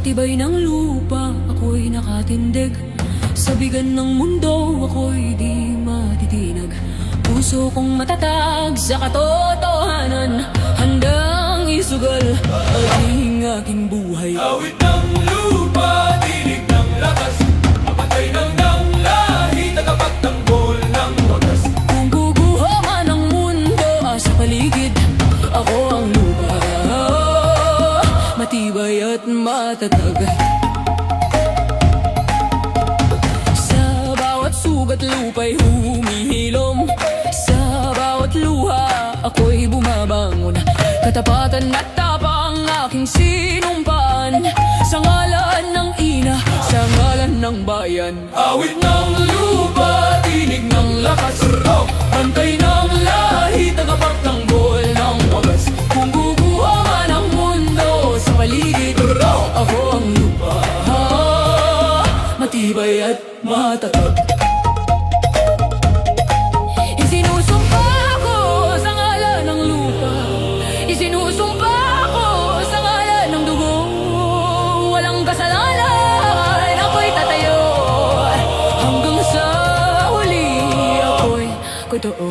tibay ng lupa, ako'y nakatindig. Sa bigan ng mundo, ako'y di matitinag. Puso kong matatag sa katotohanan, handang isugal ang aking buhay. Awit ng lupa, tinig ng lakas, mapatay ng lahi, tagapagtanggol ng wagas. Kung guguho man ang mundo sa paligid, ako ang lupa, matibay at matatag. Sa bawat sugat lupa'y humihilom, sa bawat luha ako'y bumabangon. Katapatan at tapang aking sinumpaan, sa ngalan ng ina, sa ngalan ng bayan. Awit ng lupa, tinig ng lakas, bantay ng lahi, tagapagtanggol ng wagas. Kung guguho man ang mundo sa paligid, ako ang lupa, matibay at matatag. Isinusumpa ko sa ngalan ng lupa, isinusumpa ko sa ngalan ng dugo. Walang kasalanan, ako'y tatayo, hanggang sa huli ako'y totoo.